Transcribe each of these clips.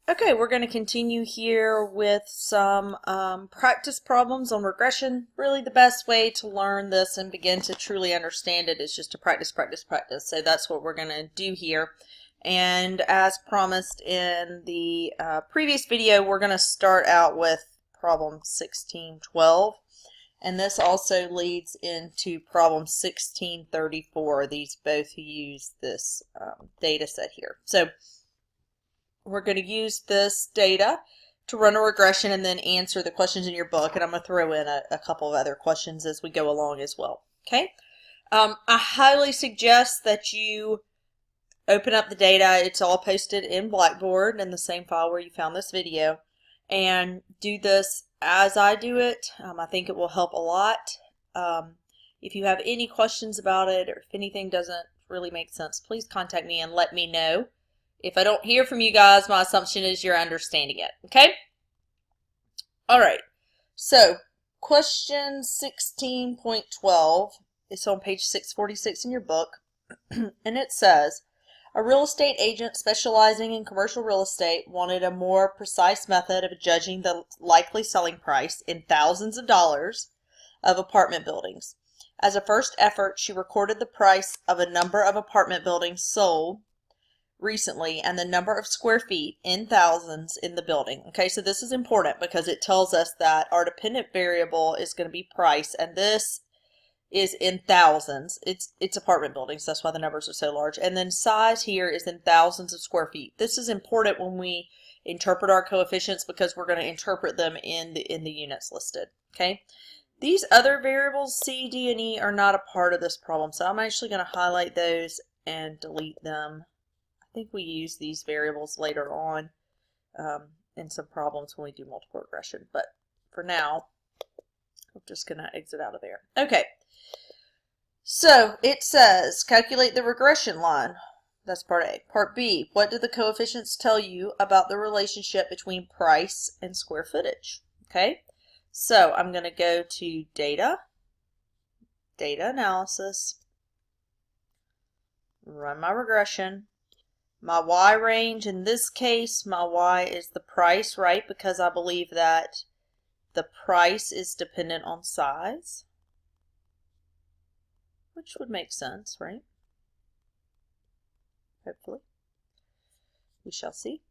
Okay, we're going to continue here with some practice problems on regression. Really the best way to learn this and begin to truly understand it is just to practice, practice, practice. So that's what we're going to do here. And as promised in the previous video, we're going to start out with problem 1612. And this also leads into problem 1634. These both use this data set here. So we're going to use this data to run a regression and then answer the questions in your book. And I'm going to throw in a couple of other questions as we go along as well. Okay. I highly suggest that you open up the data. It's all posted in Blackboard in the same file where you found this video. And do this as I do it. I think it will help a lot. If you have any questions about it or if anything doesn't really make sense, please contact me and let me know. If I don't hear from you guys, my assumption is you're understanding it, okay? All right, so question 16.12 is on page 646 in your book, and it says, a real estate agent specializing in commercial real estate wanted a more precise method of judging the likely selling price in thousands of dollars of apartment buildings. As a first effort, she recorded the price of a number of apartment buildings sold recently and the number of square feet in thousands in the building. Okay, so this is important because it tells us that our dependent variable is going to be price, and this is in thousands. It's apartment buildings, that's why the numbers are so large. And then size here is in thousands of square feet. This is important when we interpret our coefficients because we're going to interpret them in the units listed. Okay, these other variables C, D, and E are not a part of this problem, so I'm actually going to highlight those and delete them. I think we use these variables later on in some problems when we do multiple regression, but for now I'm just going to exit out of there. Okay, so it says calculate the regression line. That's part A. Part B, what do the coefficients tell you about the relationship between price and square footage? Okay, so I'm going to go to data analysis, run my regression. My Y range, in this case, my Y is the price, right? Because I believe that the price is dependent on size, which would make sense, right? Hopefully. We shall see.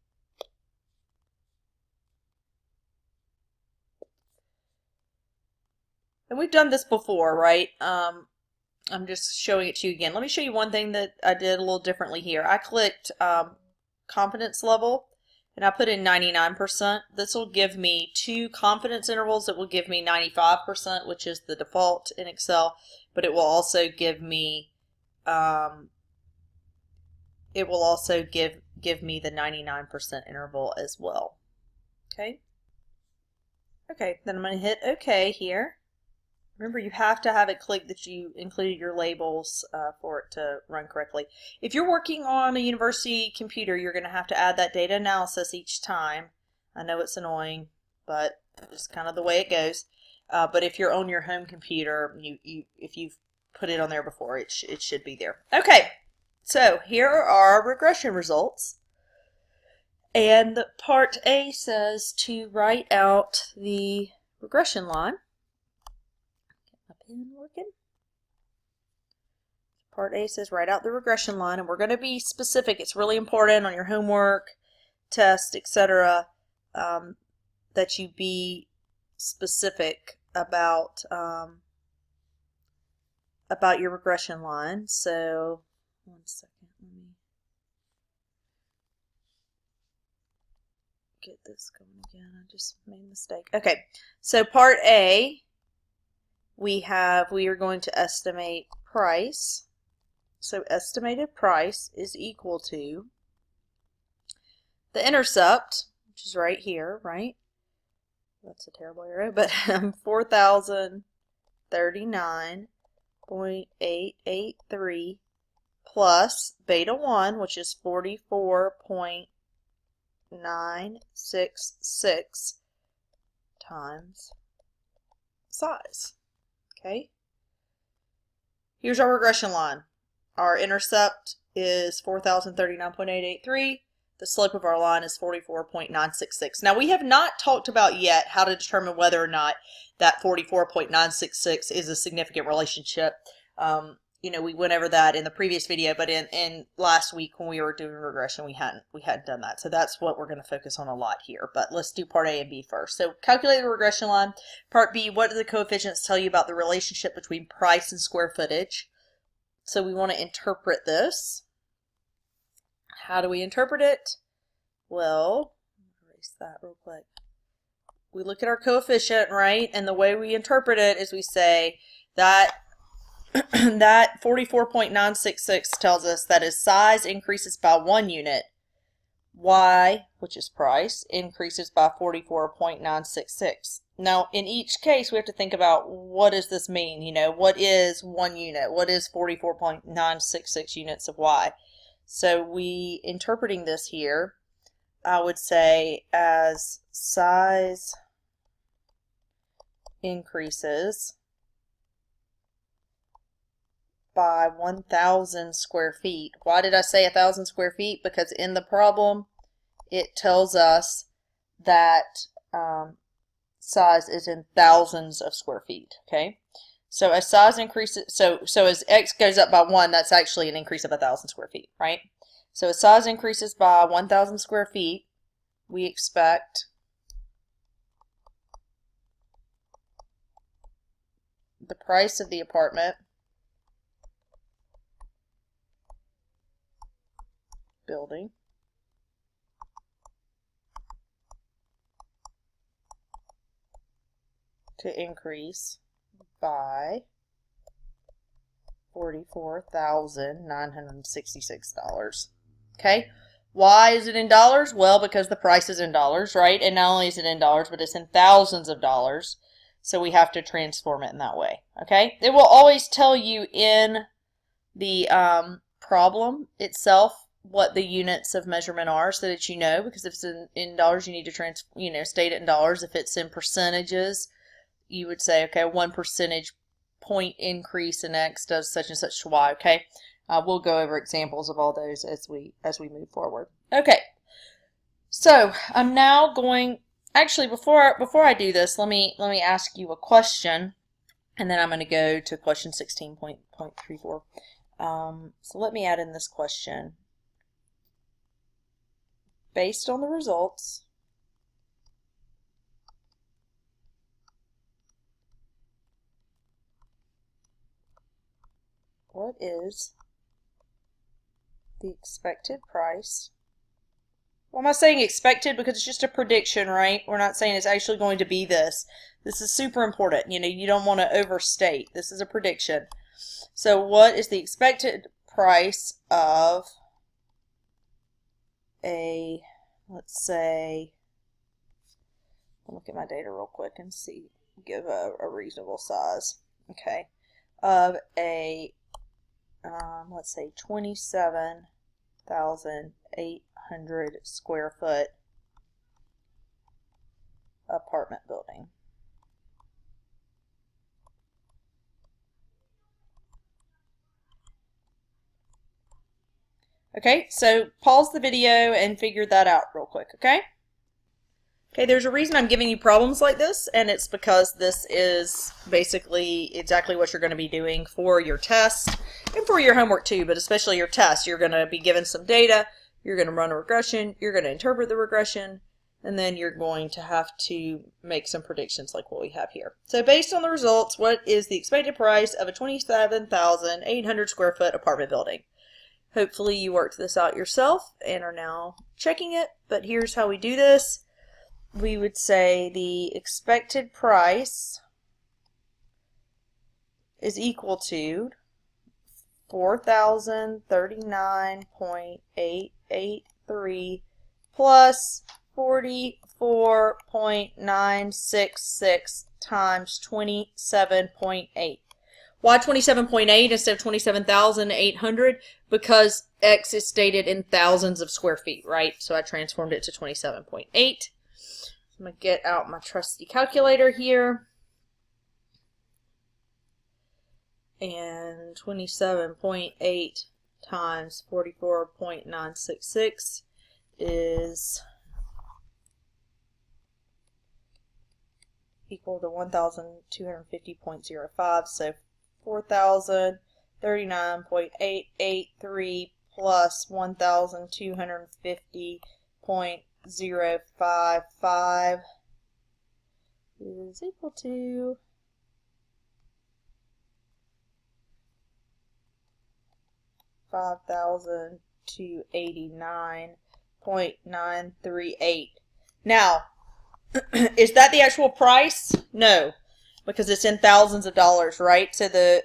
And we've done this before, right? I'm just showing it to you again. Let me show you one thing that I did a little differently here. I clicked confidence level and I put in 99%. This will give me two confidence intervals. It will give me 95%, which is the default in Excel, but it will also give me the 99% interval as well. Okay. Okay, then I'm going to hit OK here. Remember, you have to have it clicked that you included your labels for it to run correctly. If you're working on a university computer, you're going to have to add that data analysis each time. I know it's annoying, but it's kind of the way it goes. But if you're on your home computer, if you've put it on there before, it should be there. Okay, so here are our regression results. And part A says to write out the regression line. Working. Part A says write out the regression line, and we're going to be specific. It's really important on your homework, test, etc. That you be specific about your regression line. So, one second, let me get this going again. I just made a mistake. Okay, so part A. We are going to estimate price. So estimated price is equal to the intercept, which is right here, right? That's a terrible arrow, but 4,039.883 plus beta 1, which is 44.966 times size. Okay, here's our regression line. Our intercept is 4,039.883. the slope of our line is 44.966. Now we have not talked about yet how to determine whether or not that 44.966 is a significant relationship. You know, we went over that in the previous video, but in last week when we were doing regression, we hadn't done that. So that's what we're going to focus on a lot here. But let's do part A and B first. So calculate the regression line. Part B, what do the coefficients tell you about the relationship between price and square footage? So we want to interpret this. How do we interpret it? Well, erase that real quick. We look at our coefficient, right? And the way we interpret it is we say that that 44.966 tells us that as size increases by 1 unit, Y, which is price, increases by 44.966. Now, in each case, we have to think about what does this mean? You know, what is 1 unit? What is 44.966 units of Y? So we, interpreting this here, I would say as size increases by 1,000 square feet. Why did I say 1,000 square feet? Because in the problem, it tells us that size is in thousands of square feet, okay? So as size increases, so as x goes up by 1, that's actually an increase of 1,000 square feet, right? So as size increases by 1,000 square feet, we expect the price of the apartment building to increase by $44,966. Okay, why is it in dollars? Well, because the price is in dollars, right? And not only is it in dollars, but it's in thousands of dollars. So we have to transform it in that way. Okay, it will always tell you in the problem itself what the units of measurement are, so that you know, because if it's in dollars, you need to state it in dollars. If it's in percentages, you would say, okay, 1 percentage point increase in X does such and such to Y. Okay, we'll go over examples of all those as we move forward. Okay, so I'm now going. Actually, before I do this, let me ask you a question, and then I'm going to go to question 16.34. So let me add in this question. Based on the results, what is the expected price? Well, am I saying expected because it's just a prediction, right? We're not saying it's actually going to be this. This is super important. You know, you don't want to overstate. This is a prediction. So what is the expected price of a, let's say, I'll look at my data real quick and see, give a reasonable size, okay, of a, let's say 27,800 square foot apartment building. Okay, so pause the video and figure that out real quick, okay? Okay, there's a reason I'm giving you problems like this, and it's because this is basically exactly what you're going to be doing for your test and for your homework too, but especially your test. You're going to be given some data, you're going to run a regression, you're going to interpret the regression, and then you're going to have to make some predictions like what we have here. So based on the results, what is the expected price of a 27,800 square foot apartment building? Hopefully you worked this out yourself and are now checking it, but here's how we do this. We would say the expected price is equal to 4,039.883 plus 44.966 times 27.8. Why 27.8 instead of 27,800? Because X is stated in thousands of square feet, right? So I transformed it to 27.8. I'm going to get out my trusty calculator here. And 27.8 times 44.966 is equal to 1,250.05, so 4,039.883 plus 1,250.055 is equal to 5,289.938. Now, is that the actual price? No, because it's in thousands of dollars, right? So the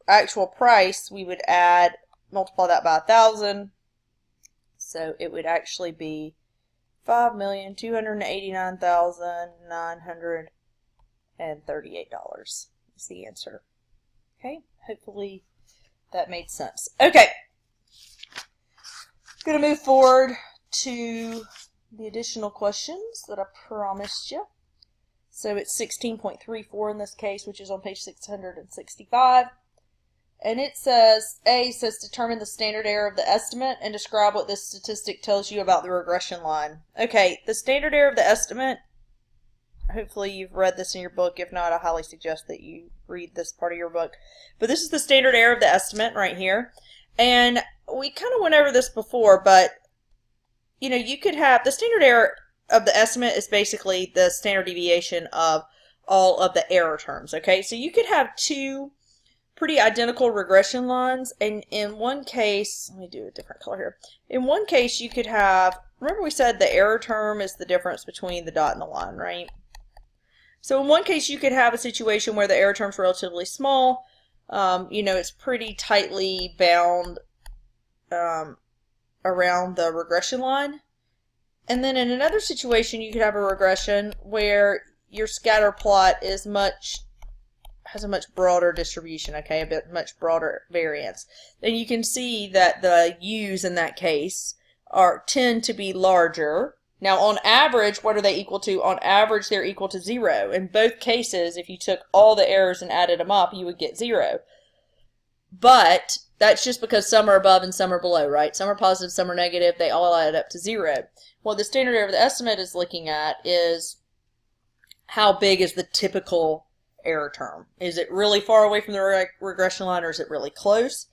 actual price, we would multiply that by 1,000. So it would actually be $5,289,938 is the answer. Okay, hopefully that made sense. Okay, I'm going to move forward to the additional questions that I promised you. So it's 16.34 in this case, which is on page 665. And it says, A says determine the standard error of the estimate and describe what this statistic tells you about the regression line. Okay, the standard error of the estimate, hopefully you've read this in your book. If not, I highly suggest that you read this part of your book. But this is the standard error of the estimate right here. And we kind of went over this before, but you know, you could have the standard error of the estimate is basically the standard deviation of all of the error terms. Okay, so you could have two pretty identical regression lines, and in one case, let me do a different color here. In one case, you could have, remember we said the error term is the difference between the dot and the line, right? So in one case, you could have a situation where the error term is relatively small. You know, it's pretty tightly bound around the regression line. And then in another situation, you could have a regression where your scatter plot is has a much broader distribution, okay, much broader variance. Then you can see that the U's in that case tend to be larger. Now on average, what are they equal to? On average, they're equal to 0. In both cases, if you took all the errors and added them up, you would get 0. But that's just because some are above and some are below, right? Some are positive, some are negative. They all add up to 0. What the standard error of the estimate is looking at is how big is the typical error term. Is it really far away from the regression line, or is it really close?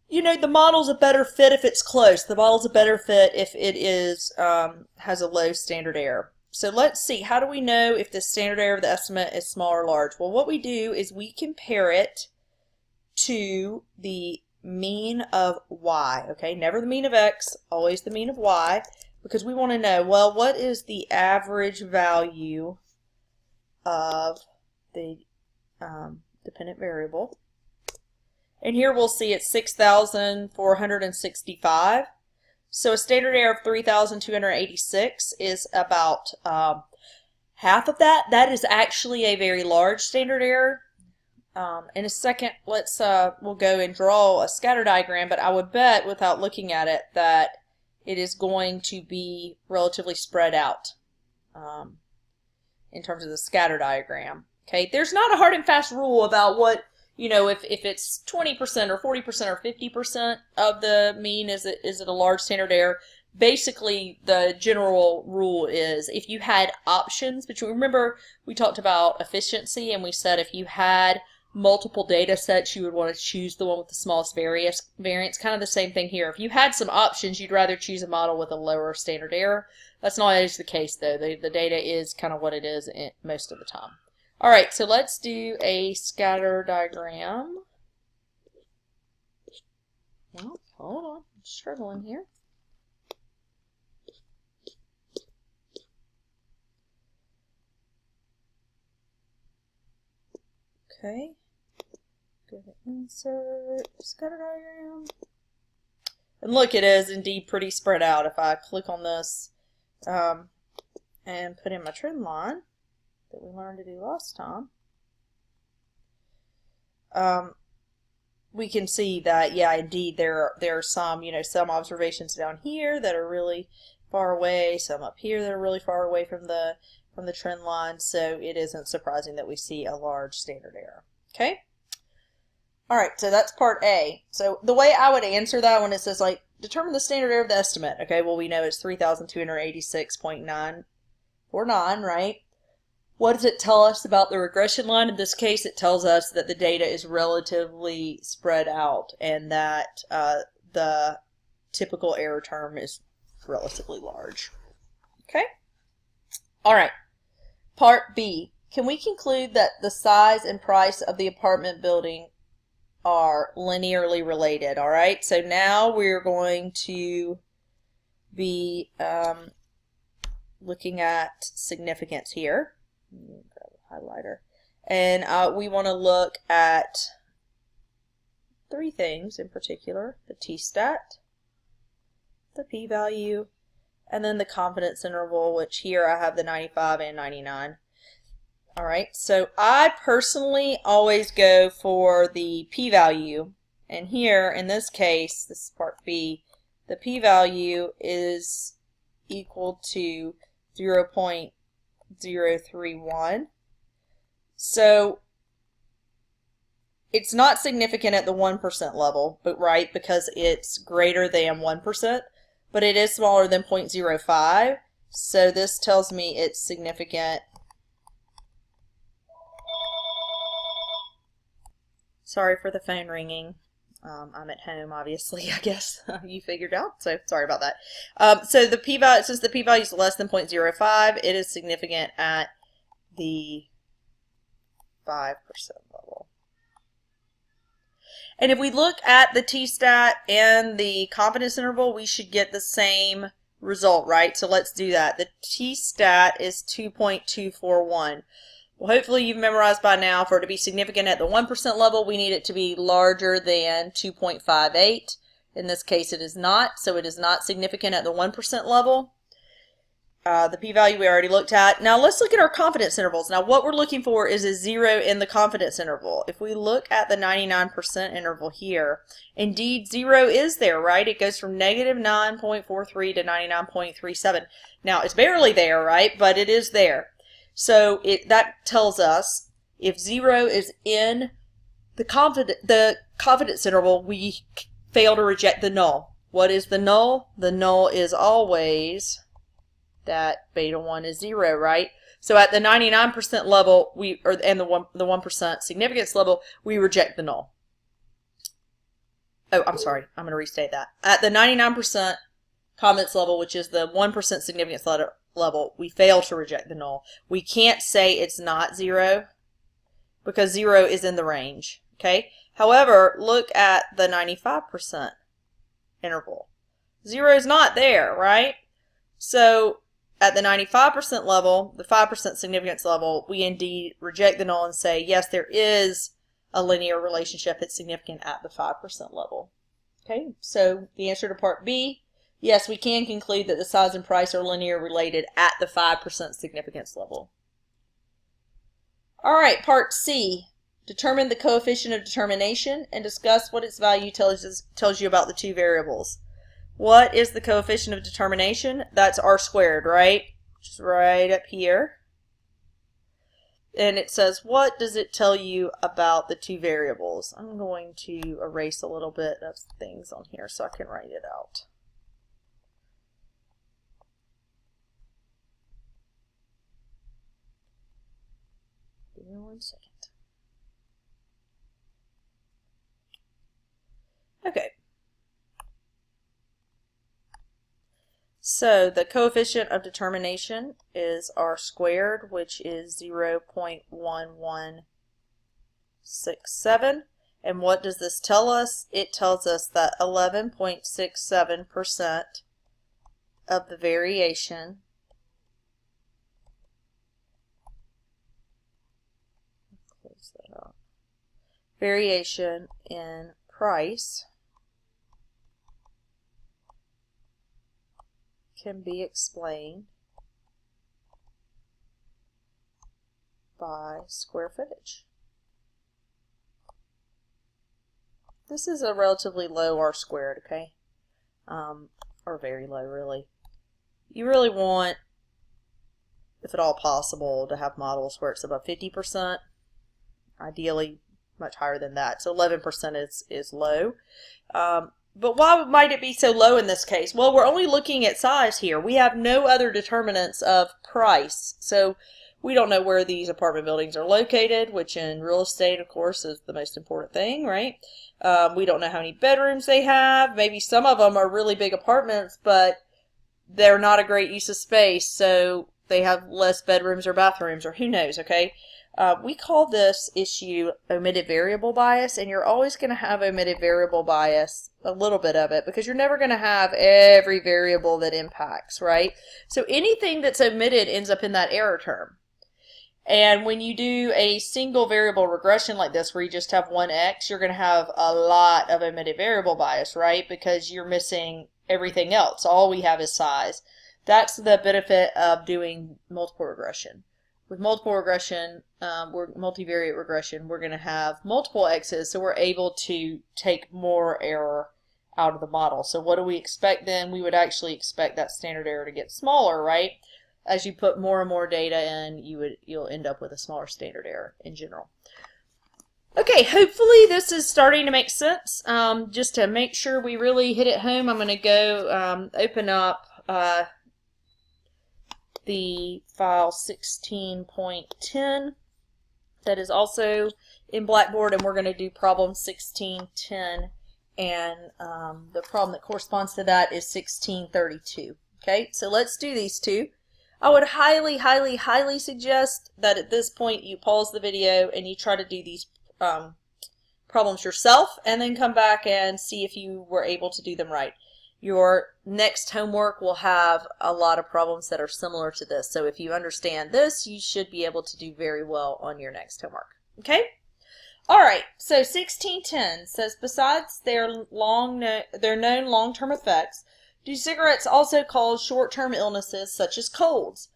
You know, the model's a better fit if it's close. The model's a better fit if it is has a low standard error. So let's see, how do we know if the standard error of the estimate is small or large? Well, what we do is we compare it to the mean of y, okay? Never the mean of x, always the mean of y, because we want to know, well, what is the average value of the dependent variable? And here we'll see it's 6,465. So a standard error of 3,286 is about half of that. That is actually a very large standard error. In a second, we'll go and draw a scatter diagram, but I would bet without looking at it that it is going to be relatively spread out in terms of the scatter diagram. Okay, there's not a hard and fast rule about what, you know, if it's 20% or 40% or 50% of the mean, is it a large standard error? Basically, the general rule is if you had options between, remember we talked about efficiency and we said if you had multiple data sets, you would want to choose the one with the smallest variance. Kind of the same thing here. If you had some options, you'd rather choose a model with a lower standard error. That's not always the case, though. The data is kind of what it is most of the time. All right, so let's do a scatter diagram. Well, hold on, I'm struggling here. Okay, go to insert scatter diagram. And look, it is indeed pretty spread out. If I click on this and put in my trend line that we learned to do last time, we can see that, yeah, indeed, there are some, you know, some observations down here that are really far away, some up here that are really far away from the trend line, so it isn't surprising that we see a large standard error. Okay? All right, so that's part A. So the way I would answer that when it says, like, determine the standard error of the estimate. Okay, well we know it's 3,286.949, right? What does it tell us about the regression line? In this case, it tells us that the data is relatively spread out and that the typical error term is relatively large. Okay? All right. Part B. Can we conclude that the size and price of the apartment building are linearly related? All right. So now we're going to be looking at significance here. Grab a highlighter. And we want to look at three things in particular: the t-stat, the p-value, and then the confidence interval, which here I have the 95 and 99. All right, so I personally always go for the p-value, and here in this case, this is part B, the p-value is equal to 0.031. So it's not significant at the 1% level, but right, because it's greater than 1%, but it is smaller than 0.05. So this tells me it's significant. Sorry for the phone ringing. I'm at home, obviously, I guess you figured out, so sorry about that. So the p-value, since the p-value is less than 0.05, it is significant at the 5% level. And if we look at the t-stat and the confidence interval, we should get the same result, right? So let's do that. The t-stat is 2.241. Well, hopefully you've memorized by now, for it to be significant at the 1% level, we need it to be larger than 2.58. In this case, it is not, so it is not significant at the 1% level. The p-value we already looked at. Now let's look at our confidence intervals. Now what we're looking for is a 0 in the confidence interval. If we look at the 99% interval here, indeed 0 is there, right? It goes from negative 9.43 to 99.37. Now it's barely there, right? But it is there. So that tells us if 0 is in the confidence interval, we fail to reject the null. What is the null? The null is always that beta 1 is 0, right? So at the 99% level, and the 1% significance level, we reject the null. Oh, I'm sorry. I'm going to restate that. At the 99% confidence level, which is the 1% significance level, we fail to reject the null. We can't say it's not 0 because 0 is in the range. Okay. However, look at the 95% interval. 0 is not there, right? So at the 95% level, the 5% significance level, we indeed reject the null and say, yes, there is a linear relationship. It's significant at the 5% level. Okay, so the answer to part B, yes, we can conclude that the size and price are linear related at the 5% significance level. All right, part C, determine the coefficient of determination and discuss what its value tells you about the two variables. What is the coefficient of determination? That's r squared, right? Which is right up here. And it says, what does it tell you about the two variables? I'm going to erase a little bit of things on here so I can write it out. Give me 1 second. Okay. So the coefficient of determination is r squared, which is 0.1167. And what does this tell us? It tells us that 11.67% of the variation variation in price can be explained by square footage. This is a relatively low r squared, okay? Or very low, really. You really want, if at all possible, to have models where it's above 50%. Ideally, much higher than that. So 11% is low. But why might it be so low in this case? Well, we're only looking at size here. We have no other determinants of price. So we don't know where these apartment buildings are located, which in real estate, of course, is the most important thing, right? We don't know how many bedrooms they have. Maybe some of them are really big apartments, but they're not a great use of space, so they have less bedrooms or bathrooms, or who knows, okay? We call this issue omitted variable bias, and you're always going to have omitted variable bias, a little bit of it, because you're never going to have every variable that impacts, right? So anything that's omitted ends up in that error term. And when you do a single variable regression like this, where you just have one x, you're going to have a lot of omitted variable bias, right? Because you're missing everything else. All we have is size. That's the benefit of doing multiple regression. With multiple regression, multivariate regression, we're going to have multiple x's, so we're able to take more error out of the model. So what do we expect then? We would actually expect that standard error to get smaller, right? As you put more and more data in, you'll end up with a smaller standard error in general. Okay, hopefully this is starting to make sense. Just to make sure we really hit it home, I'm going to go open up the file 16.10 that is also in Blackboard, and we're going to do problem 1610, and the problem that corresponds to that is 1632. Okay, so let's do these two. I would highly, highly, highly suggest that at this point you pause the video and you try to do these problems yourself, and then come back and see if you were able to do them right. Your next homework will have a lot of problems that are similar to this. So if you understand this, you should be able to do very well on your next homework. Okay? All right. So 1610 says, besides their known long-term effects, do cigarettes also cause short-term illnesses such as colds?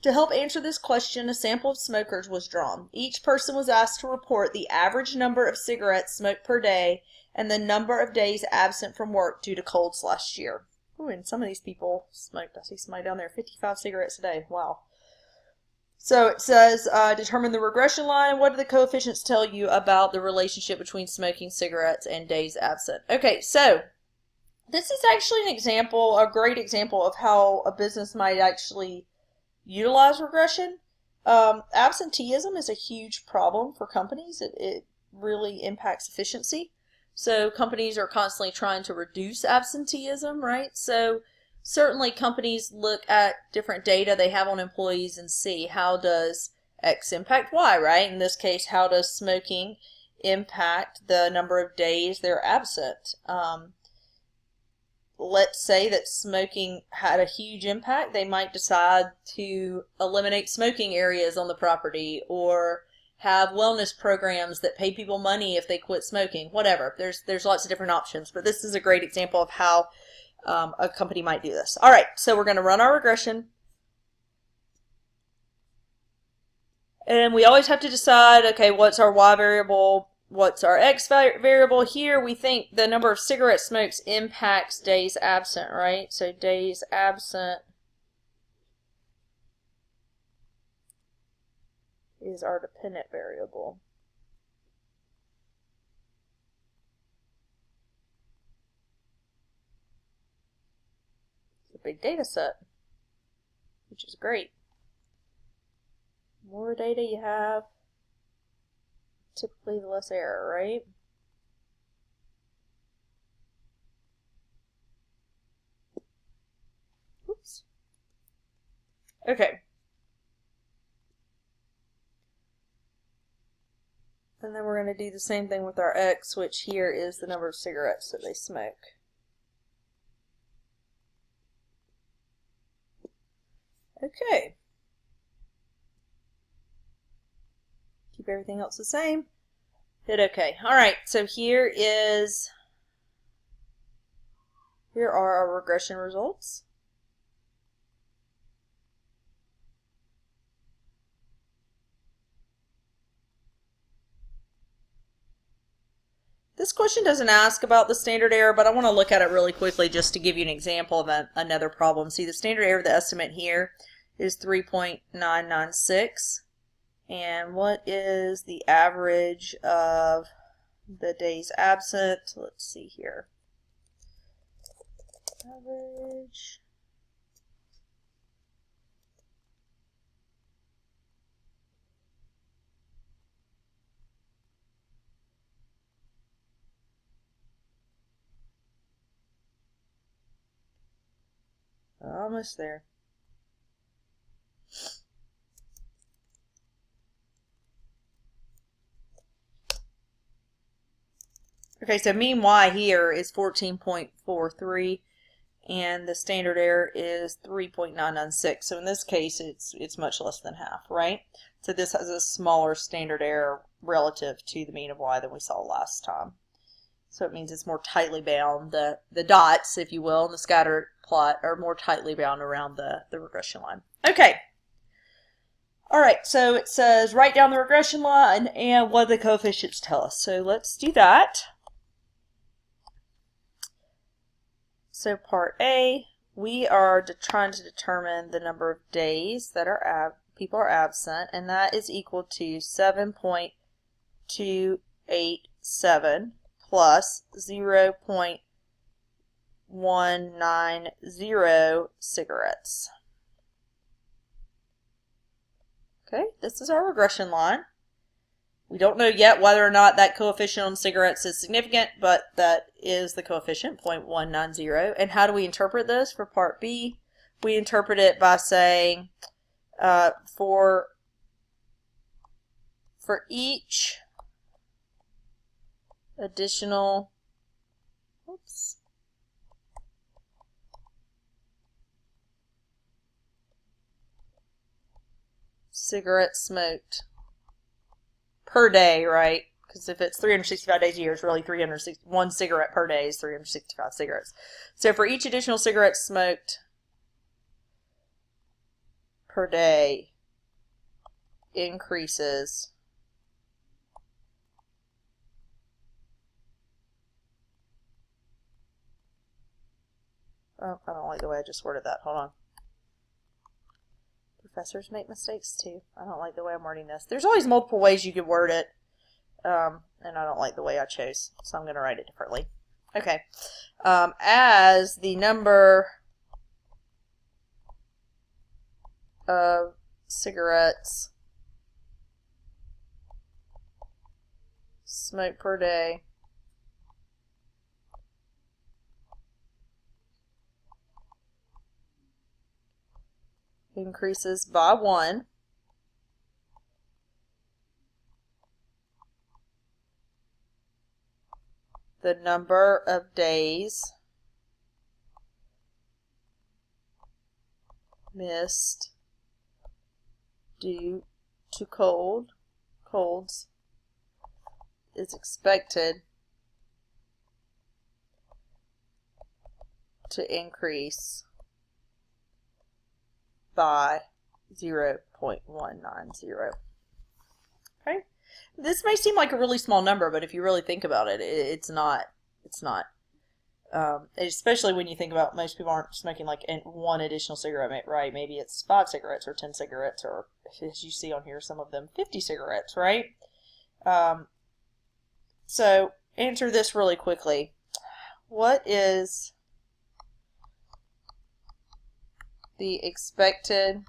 To help answer this question, a sample of smokers was drawn. Each person was asked to report the average number of cigarettes smoked per day and the number of days absent from work due to colds last year. Ooh, and some of these people smoked, I see somebody down there, 55 cigarettes a day. Wow. So it says, determine the regression line. What do the coefficients tell you about the relationship between smoking cigarettes and days absent? Okay, so this is actually an example, a great example of how a business might actually utilize regression. Absenteeism is a huge problem for companies. It really impacts efficiency. So companies are constantly trying to reduce absenteeism, right? So certainly companies look at different data they have on employees and see how does X impact Y, right? In this case, how does smoking impact the number of days they're absent? Let's say that smoking had a huge impact. They might decide to eliminate smoking areas on the property, or have wellness programs that pay people money if they quit smoking, whatever. There's lots of different options, but this is a great example of how a company might do this. All right, so we're going to run our regression. And we always have to decide, okay, what's our Y variable? What's our X variable? Here we think the number of cigarette smokes impacts days absent, right? So days absent is our dependent variable. It's a big data set, which is great. The more data you have, typically the less error, right? Oops. Okay. And then we're going to do the same thing with our X, which here is the number of cigarettes that they smoke. Okay. Keep everything else the same. Hit OK. All right, so here are our regression results. This question doesn't ask about the standard error, but I want to look at it really quickly just to give you an example of another problem. See, the standard error of the estimate here is 3.996. And what is the average of the days absent? Let's see here. Average. Almost there. Okay, so mean y here is 14.43 and the standard error is 3.996. So in this case it's much less than half, right? So this has a smaller standard error relative to the mean of y than we saw last time. So it means it's more tightly bound. The dots, if you will, in the scatter plot are more tightly bound around the regression line. Okay. All right, so it says write down the regression line and what the coefficients tell us. So let's do that. So part A, we are trying to determine the number of days that people are absent, and that is equal to 7.287 plus 0.190 cigarettes. Okay, this is our regression line. We don't know yet whether or not that coefficient on cigarettes is significant, but that is the coefficient, 0.190. And how do we interpret this for part B? We interpret it by saying for each additional cigarette smoked per day, right? Because if it's 365 days a year, it's really 361 cigarette per day is 365 cigarettes. So for each additional cigarette smoked per day increases I don't like the way I just worded that. Hold on. Professors make mistakes too. I don't like the way I'm wording this. There's always multiple ways you could word it, and I don't like the way I chose, so I'm going to write it differently. Okay. As the number of cigarettes smoked per day increases by 1, the number of days missed due to colds is expected to increase by 0.190. Okay, this may seem like a really small number, but if you really think about it, it's not. It's not. Especially when you think about most people aren't smoking like one additional cigarette, right? Maybe it's 5 cigarettes or 10 cigarettes, or as you see on here, some of them 50 cigarettes, right? So answer this really quickly. What is the expected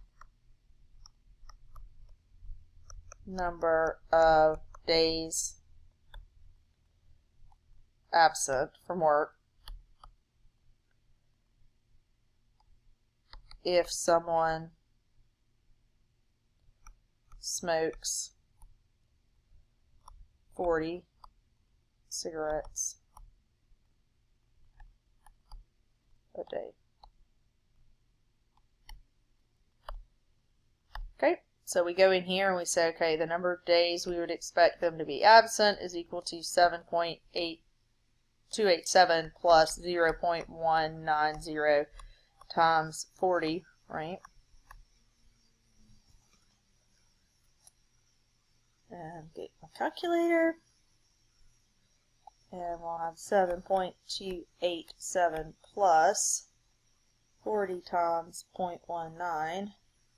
number of days absent from work if someone smokes 40 cigarettes a day? Okay, so we go in here and we say, okay, the number of days we would expect them to be absent is equal to 7.287 plus 0.190 times 40, right? And get my calculator. And we'll have 7.287 plus 40 times 0.19,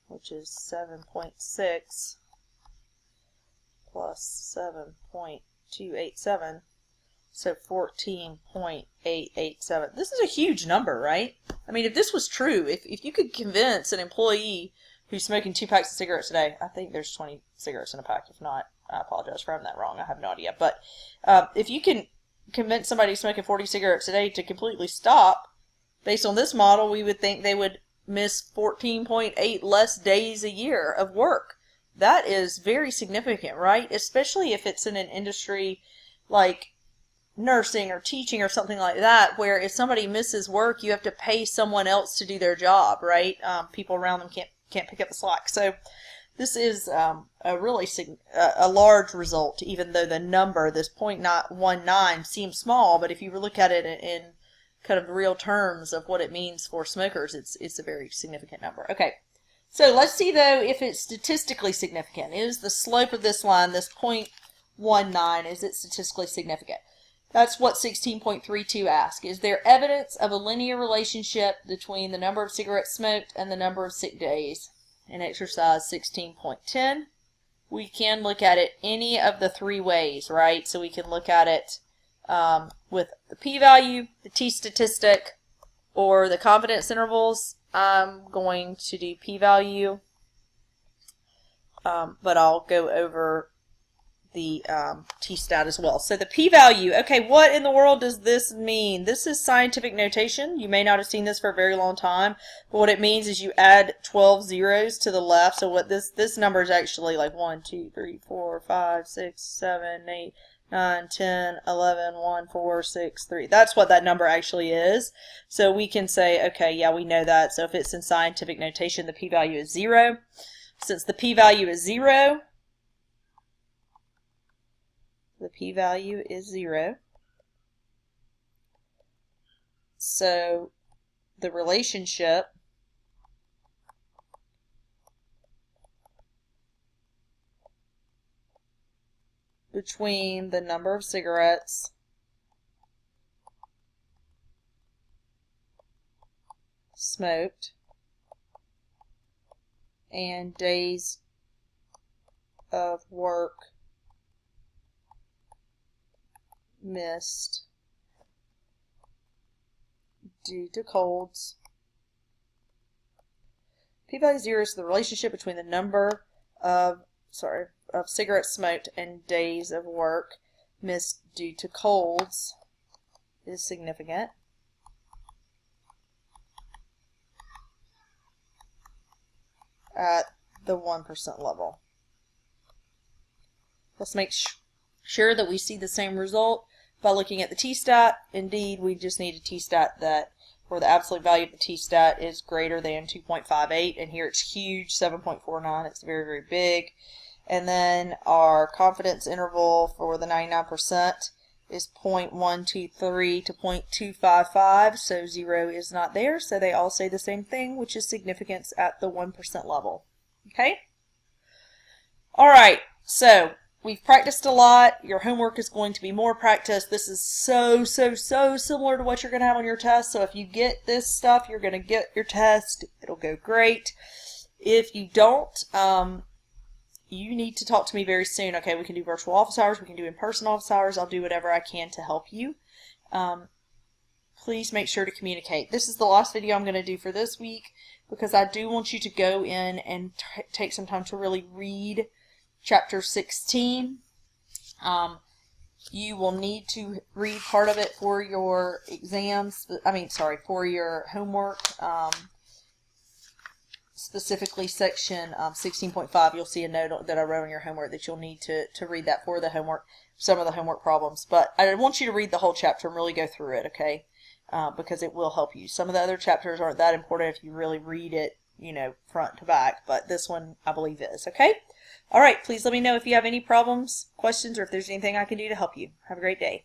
which is 7.6 plus 7.287. So 14.887. This is a huge number, right? I mean, if this was true, if you could convince an employee who's smoking 2 packs of cigarettes a day, I think there's 20 cigarettes in a pack. If not, I apologize for having that wrong. I have no idea. But if you can convince somebody smoking 40 cigarettes a day to completely stop, based on this model, we would think they would miss 14.8 less days a year of work. That is very significant, right? Especially if it's in an industry like nursing or teaching or something like that, where if somebody misses work, you have to pay someone else to do their job, right? People around them can't pick up the slack. So this is a really a large result, even though the number, this 0.19, seems small. But if you look at it in kind of real terms of what it means for smokers, it's a very significant number. Okay, so let's see though if it's statistically significant. Is the slope of this line, this 0.19, is it statistically significant? That's what 16.32 asks. Is there evidence of a linear relationship between the number of cigarettes smoked and the number of sick days? In exercise 16.10, we can look at it any of the 3 ways, right? So we can look at it with the p-value, the t-statistic, or the confidence intervals. I'm going to do p-value, but I'll go over the t-stat as well. So the p-value, okay, what in the world does this mean? This is scientific notation. You may not have seen this for a very long time, but what it means is you add 12 zeros to the left. So what this number is actually like 1, 2, 3, 4, 5, 6, 7, 8, 9, 10, 11, 1, 4, 6, 3. That's what that number actually is. So we can say, okay, yeah, we know that. So if it's in scientific notation, the p-value is 0. Since the p-value is 0, the p-value is 0. So the relationship between the number of cigarettes smoked and days of work missed due to colds. P-value 0 is the relationship between the number of cigarettes smoked and days of work missed due to colds is significant. At the 1% level. Let's make sure that we see the same result by looking at the t-stat. Indeed, we just need a t-stat that where the absolute value of the t-stat is greater than 2.58, and here it's huge, 7.49. It's very, very big. And then our confidence interval for the 99% is 0.123 to 0.255, so 0 is not there, so they all say the same thing, which is significance at the 1% level. Okay? Alright, so we've practiced a lot. Your homework is going to be more practice. This is so similar to what you're going to have on your test, so if you get this stuff, you're going to get your test. It'll go great. If you don't, you need to talk to me very soon. Okay, we can do virtual office hours. We can do in-person office hours. I'll do whatever I can to help you. Please make sure to communicate. This is the last video I'm going to do for this week because I do want you to go in and take some time to really read Chapter 16. You will need to read part of it for your exams. For your homework. Specifically section 16.5, you'll see a note that I wrote on your homework that you'll need to read that for the homework, some of the homework problems. But I want you to read the whole chapter and really go through it, okay? Because it will help you. Some of the other chapters aren't that important if you really read it, front to back, but this one I believe is, okay? All right, please let me know if you have any problems, questions, or if there's anything I can do to help you. Have a great day.